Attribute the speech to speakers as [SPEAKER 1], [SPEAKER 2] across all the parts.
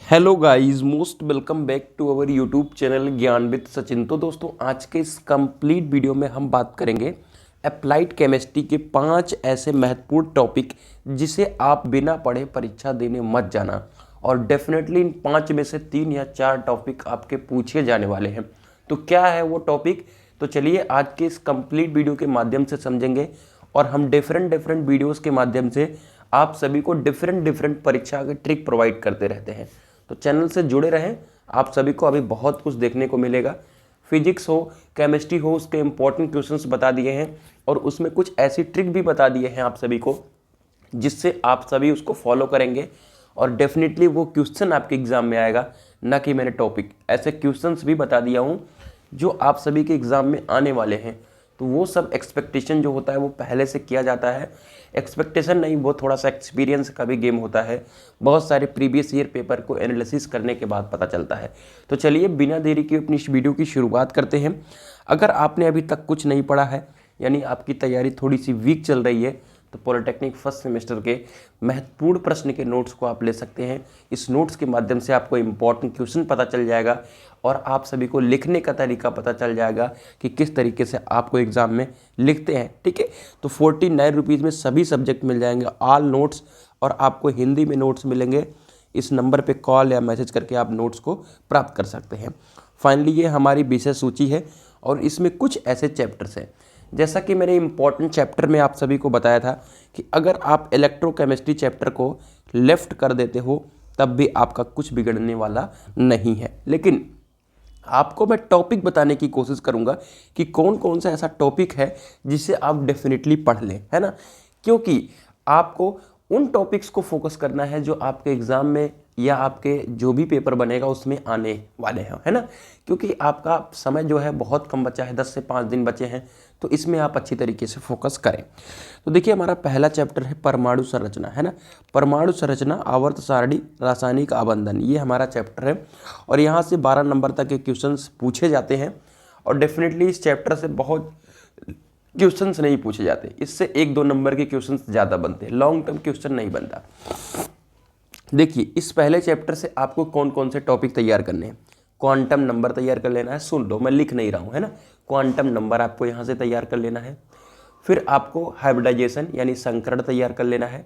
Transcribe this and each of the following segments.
[SPEAKER 1] Hello guys, most welcome back to our YouTube channel Gyan with Sachin. तो दोस्तों, आज के इस कंप्लीट वीडियो में हम बात करेंगे अप्लाइड केमिस्ट्री के 5 ऐसे महत्वपूर्ण टॉपिक जिसे आप बिना पढ़े परीक्षा देने मत जाना। और डेफिनेटली इन 5 में से 3 या 4 टॉपिक आपके पूछे जाने वाले हैं। तो क्या है वो टॉपिक? तो चलिए आज के इस कंप्लीट वीडियो के माध्यम से समझेंगे। और हम डिफरेंट वीडियोज़ के माध्यम से आप सभी को डिफरेंट परीक्षा के ट्रिक प्रोवाइड करते रहते हैं। तो चैनल से जुड़े रहें, आप सभी को अभी बहुत कुछ देखने को मिलेगा। फिजिक्स हो, केमिस्ट्री हो, उसके इंपॉर्टेंट क्वेश्चंस बता दिए हैं और उसमें कुछ ऐसी ट्रिक भी बता दिए हैं आप सभी को जिससे आप सभी उसको फॉलो करेंगे और डेफिनेटली वो क्वेश्चन आपके एग्जाम में आएगा। ना कि मैंने टॉपिक, ऐसे क्वेश्चंस भी बता दिया हूँ जो आप सभी के एग्ज़ाम में आने वाले हैं। तो वो सब एक्सपेक्टेशन जो होता है वो पहले से किया जाता है। एक्सपेक्टेशन नहीं, वो थोड़ा सा एक्सपीरियंस का भी गेम होता है। बहुत सारे प्रीवियस ईयर पेपर को एनालिसिस करने के बाद पता चलता है। तो चलिए बिना देरी के अपनी इस वीडियो की शुरुआत करते हैं। अगर आपने अभी तक कुछ नहीं पढ़ा है, यानी आपकी तैयारी थोड़ी सी वीक चल रही है, तो पॉलिटेक्निक फर्स्ट सेमेस्टर के महत्वपूर्ण प्रश्न के नोट्स को आप ले सकते हैं। इस नोट्स के माध्यम से आपको इम्पॉर्टेंट क्वेश्चन पता चल जाएगा और आप सभी को लिखने का तरीका पता चल जाएगा कि किस तरीके से आपको एग्ज़ाम में लिखते हैं। ठीक है, तो 49 रुपीज़ में सभी सब्जेक्ट मिल जाएंगे, ऑल नोट्स। और आपको हिंदी में नोट्स मिलेंगे। इस नंबर पे कॉल या मैसेज करके आप नोट्स को प्राप्त कर सकते हैं। फाइनली ये हमारी विषय सूची है और इसमें कुछ ऐसे चैप्टर्स हैं, जैसा कि मैंने इम्पॉर्टेंट चैप्टर में आप सभी को बताया था कि अगर आप इलेक्ट्रोकेमिस्ट्री चैप्टर को लेफ्ट कर देते हो तब भी आपका कुछ बिगड़ने वाला नहीं है। लेकिन आपको मैं टॉपिक बताने की कोशिश करूंगा कि कौन कौन सा ऐसा टॉपिक है जिसे आप डेफिनेटली पढ़ लें, है ना। क्योंकि आपको उन टॉपिक्स को फोकस करना है जो आपके एग्ज़ाम में या आपके जो भी पेपर बनेगा उसमें आने वाले हैं, है ना। क्योंकि आपका समय जो है बहुत कम बचा है, 10 से 5 दिन बचे हैं, तो इसमें आप अच्छी तरीके से फोकस करें। तो देखिए, हमारा पहला चैप्टर है परमाणु संरचना, है ना। परमाणु संरचना, आवर्त सारणी, रासायनिक आबंधन, ये हमारा चैप्टर है। और यहाँ से 12 नंबर तक के क्वेश्चंस पूछे जाते हैं। और डेफिनेटली इस चैप्टर से बहुत क्वेश्चंस नहीं पूछे जाते, इससे 1-2 नंबर के क्वेश्चंस ज़्यादा बनते हैं, लॉन्ग टर्म क्वेश्चन नहीं बनता। देखिए, इस पहले चैप्टर से आपको कौन कौन से टॉपिक तैयार करने हैं। क्वांटम नंबर तैयार कर लेना है, सुन लो मैं लिख नहीं रहा हूँ, है ना। क्वांटम नंबर आपको यहाँ से तैयार कर लेना है। फिर आपको हाइब्रिडाइजेशन यानी संकरण तैयार कर लेना है।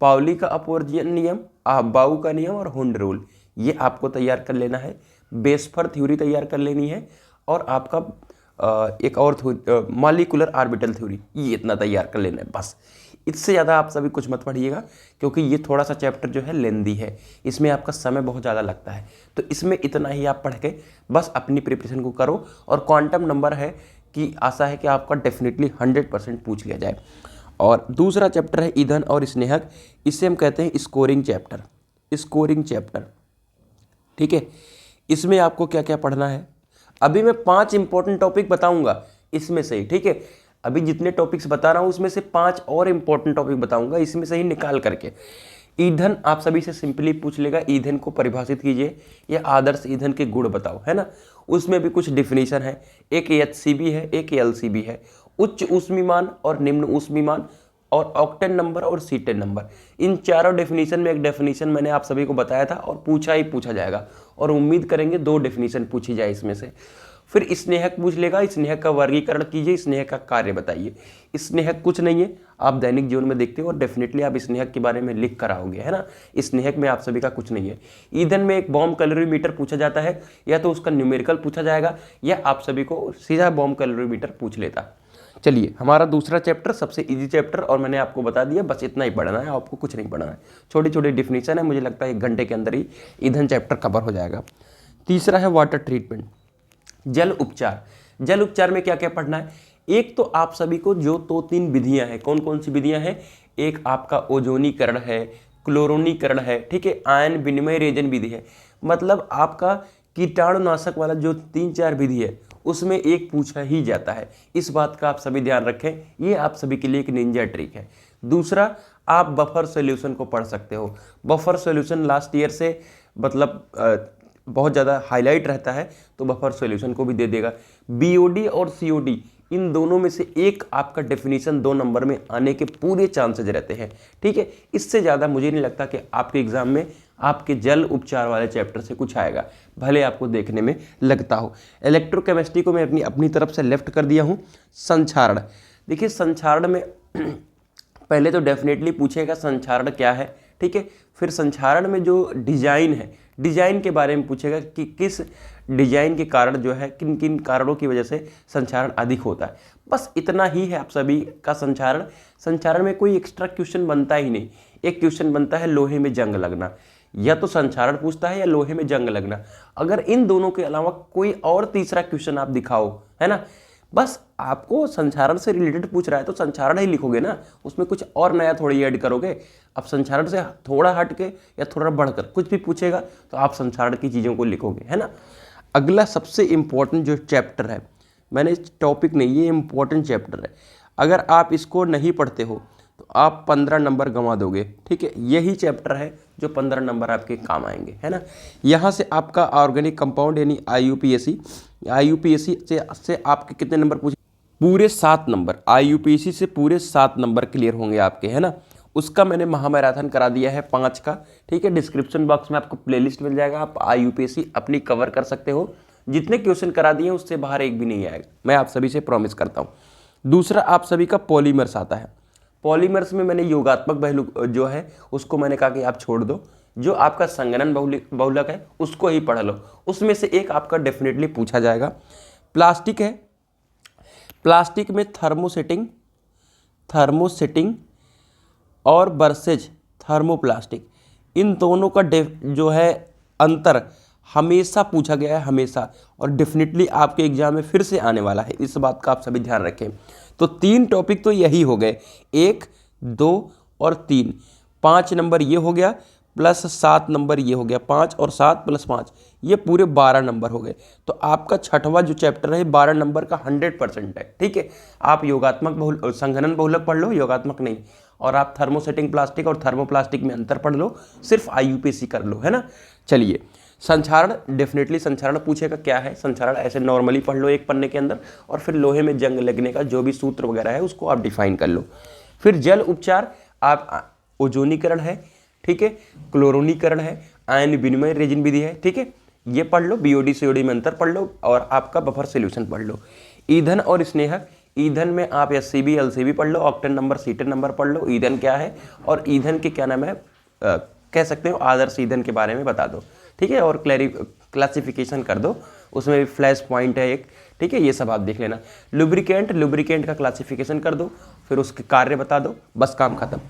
[SPEAKER 1] पाउली का अपवर्जन नियम, बाउ का नियम और हुंड रूल, ये आपको तैयार कर लेना है। बेसफर थ्योरी तैयार कर लेनी है। और आपका एक और मॉलिक्यूलर ऑर्बिटल थ्योरी, ये इतना तैयार कर लेना है बस। इससे ज़्यादा आप सभी कुछ मत पढ़िएगा क्योंकि ये थोड़ा सा चैप्टर जो है लेंदी है, इसमें आपका समय बहुत ज़्यादा लगता है। तो इसमें इतना ही आप पढ़ के बस अपनी प्रिपरेशन को करो। और क्वांटम नंबर है कि आशा है कि आपका डेफिनेटली 100% पूछ लिया जाए। और दूसरा चैप्टर है ईंधन और स्नेहक, इसे हम कहते हैं स्कोरिंग चैप्टर। स्कोरिंग चैप्टर, ठीक है। इसमें आपको क्या क्या पढ़ना है, अभी मैं 5 इंपॉर्टेंट टॉपिक बताऊंगा इसमें से ही, ठीक है। अभी जितने टॉपिक्स बता रहा हूं उसमें से 5 और इंपॉर्टेंट टॉपिक बताऊंगा इसमें से ही निकाल करके। ईंधन आप सभी से सिंपली पूछ लेगा, ईंधन को परिभाषित कीजिए या आदर्श ईंधन के गुण बताओ, है ना। उसमें भी कुछ डिफिनीशन है, एक HCB है, एक LCB है, उच्च ऊष्मीमान और निम्न ऊष्मीमान, और ऑक्टेन नंबर और सीटेन नंबर। इन चारों डेफिनेशन में एक डेफिनेशन मैंने आप सभी को बताया था और पूछा ही पूछा जाएगा। और उम्मीद करेंगे 2 डेफिनेशन पूछी जाए इसमें से। फिर स्नेहक पूछ लेगा, स्नेहक का वर्गीकरण कीजिए, स्नेहक का कार्य बताइए। स्नेहक कुछ नहीं है, आप दैनिक जीवन में देखते हो और डेफिनेटली आप स्नेहक के बारे में लिख कर आओगे, है ना। स्नेहक में आप सभी का कुछ नहीं है। ईंधन में एक बॉम्ब कैलोरीमीटर पूछा जाता है, या तो उसका न्यूमेरिकल पूछा जाएगा या आप सभी को सीधा बॉम्ब कैलोरीमीटर पूछ लेता। चलिए, हमारा दूसरा चैप्टर सबसे इजी चैप्टर, और मैंने आपको बता दिया बस इतना ही पढ़ना है, आपको कुछ नहीं पढ़ना है। छोटी छोटी डिफिनीशन है, मुझे लगता है 1 घंटे के अंदर ही ईंधन चैप्टर कवर हो जाएगा। तीसरा है वाटर ट्रीटमेंट, जल उपचार। जल उपचार में क्या क्या पढ़ना है, एक तो आप सभी को जो 2-3 विधियां हैं, कौन कौन सी विधियां हैं, एक आपका ओजोनीकरण है, क्लोरोनीकरण है, ठीक है, आयन विनिमय रेजन विधि है। मतलब आपका कीटाणुनाशक वाला जो 3-4 विधि है उसमें एक पूछा ही जाता है। इस बात का आप सभी ध्यान रखें, ये आप सभी के लिए एक निंजा ट्रिक है। दूसरा, आप बफर सॉल्यूशन को पढ़ सकते हो। बफर सॉल्यूशन लास्ट ईयर से मतलब बहुत ज़्यादा हाईलाइट रहता है, तो बफर सॉल्यूशन को भी दे देगा। BOD और COD, इन दोनों में से एक आपका डेफिनेशन 2 नंबर में आने के पूरे चांसेज रहते हैं, ठीक है। इससे ज़्यादा मुझे नहीं लगता कि आपके एग्जाम में आपके जल उपचार वाले चैप्टर से कुछ आएगा, भले आपको देखने में लगता हो। इलेक्ट्रोकेमिस्ट्री को मैं अपनी तरफ से लेफ्ट कर दिया हूँ। संक्षारण, देखिए संक्षारण में पहले तो डेफिनेटली पूछेगा संक्षारण क्या है, ठीक है। फिर संक्षारण में जो डिजाइन है, डिजाइन के बारे में पूछेगा कि किस डिजाइन के कारण जो है, किन किन कारणों की वजह से संक्षारण अधिक होता है। बस इतना ही है आप सभी का संक्षारण। संक्षारण में कोई एक्स्ट्रा क्वेश्चन बनता ही नहीं। एक क्वेश्चन बनता है लोहे में जंग लगना, या तो संक्षारण पूछता है या लोहे में जंग लगना। अगर इन दोनों के अलावा कोई और तीसरा क्वेश्चन आप दिखाओ, है ना, बस आपको संक्षारण से रिलेटेड पूछ रहा है तो संक्षारण ही लिखोगे ना, उसमें कुछ और नया थोड़ी ऐड करोगे। अब संक्षारण से थोड़ा हट के या थोड़ा बढ़कर कुछ भी पूछेगा तो आप संक्षारण की चीज़ों को लिखोगे, है ना। अगला सबसे इम्पोर्टेंट जो चैप्टर है, मैंने टॉपिक नहीं, ये इम्पोर्टेंट चैप्टर है। अगर आप इसको नहीं पढ़ते हो तो आप 15 नंबर गंवा दोगे, ठीक है। यही चैप्टर है जो 15 नंबर आपके काम आएंगे, है ना। यहाँ से आपका ऑर्गेनिक कंपाउंड यानी IUPAC से आपके कितने नंबर पूछे? पूरे 7 नंबर। IUPAC से पूरे 7 नंबर क्लियर होंगे आपके, है ना। उसका मैंने महामैराथन करा दिया है 5 का, ठीक है। डिस्क्रिप्शन बॉक्स में आपको प्लेलिस्ट मिल जाएगा, आप IUPAC अपनी कवर कर सकते हो। जितने क्वेश्चन करा दिए उससे बाहर एक भी नहीं आएगा, मैं आप सभी से प्रॉमिस करता हूँ। दूसरा आप सभी का पॉलीमर्स आता है। पॉलीमर्स में मैंने योगात्मक पहलू जो है उसको मैंने कहा कि आप छोड़ दो, जो आपका संगणन बहुलक है उसको ही पढ़ लो, उसमें से एक आपका डेफिनेटली पूछा जाएगा। प्लास्टिक है, प्लास्टिक में थर्मोसेटिंग और वर्सेज थर्मोप्लास्टिक, इन दोनों का जो है अंतर हमेशा पूछा गया है, हमेशा, और डेफिनेटली आपके एग्जाम में फिर से आने वाला है, इस बात का आप सभी ध्यान रखें। तो 3 टॉपिक तो यही हो गए, 1, 2 और 3। 5 नंबर ये हो गया प्लस 7 नंबर ये हो गया, 5 और 7 प्लस 5 ये पूरे 12 नंबर हो गए। तो आपका छठवां जो चैप्टर है 12 नंबर का 100% है, ठीक है। आप योगात्मक संगणन बहुलक पढ़ लो, योगात्मक नहीं, और आप थर्मोसेटिंग प्लास्टिक और थर्मोप्लास्टिक में अंतर पढ़ लो, सिर्फ IUPAC कर लो, है ना। चलिए, संक्षारण, डेफिनेटली संक्षारण पूछेगा क्या है। संक्षारण ऐसे नॉर्मली पढ़ लो एक पन्ने के अंदर, और फिर लोहे में जंग लगने का जो भी सूत्र वगैरह है उसको आप डिफाइन कर लो। फिर जल उपचार, आप ओजोनीकरण है, ठीक है, क्लोरोनीकरण है, आयन विनिमय रेजिन विधि है, ठीक है, ये पढ़ लो। BOD COD में अंतर पढ़ लो, और आपका बफर सोल्यूशन पढ़ लो। ईंधन और स्नेहक, ईंधन में आप SCB LCB पढ़ लो, ऑक्टेन नंबर सीटेन नंबर पढ़ लो, ईंधन क्या है और ईंधन के क्या नाम है, कह सकते हो आदर्श ईंधन के बारे में बता दो, ठीक है, और क्लासिफिकेशन कर दो, उसमें भी फ्लैश पॉइंट है एक, ठीक है, ये सब आप देख लेना। लुब्रिकेंट का क्लासिफिकेशन कर दो, फिर उसके कार्य बता दो, बस काम खत्म।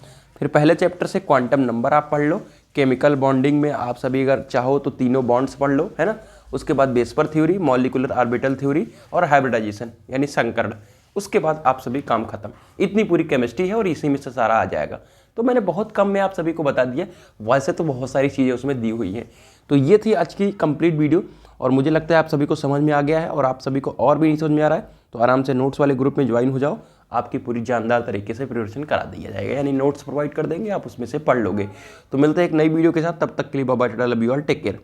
[SPEAKER 1] फिर पहले चैप्टर से क्वांटम नंबर आप पढ़ लो। केमिकल बॉन्डिंग में आप सभी अगर चाहो तो तीनों बॉन्ड्स पढ़ लो, है ना। उसके बाद बेस्पर थ्योरी, मॉलिकुलर ऑर्बिटल थ्योरी और हाइब्रिडाइजेशन यानी संकरण। उसके बाद आप सभी काम खत्म। इतनी पूरी केमिस्ट्री है और इसी में से सारा आ जाएगा। तो मैंने बहुत कम में आप सभी को बता दिया, वैसे तो बहुत सारी चीज़ें उसमें दी हुई हैं। तो ये थी आज की कंप्लीट वीडियो, और मुझे लगता है आप सभी को समझ में आ गया है, और आप सभी को और भी नहीं समझ में आ रहा है तो आराम से नोट्स वाले ग्रुप में ज्वाइन हो जाओ, आपकी पूरी जानदार तरीके से प्रिपरेशन करा दिया जाएगा, यानी नोट्स प्रोवाइड कर देंगे, आप उसमें से पढ़ लोगे। तो मिलते हैं एक नई वीडियो के साथ, तब तक के लिए bye bye, tata, love you all, take care.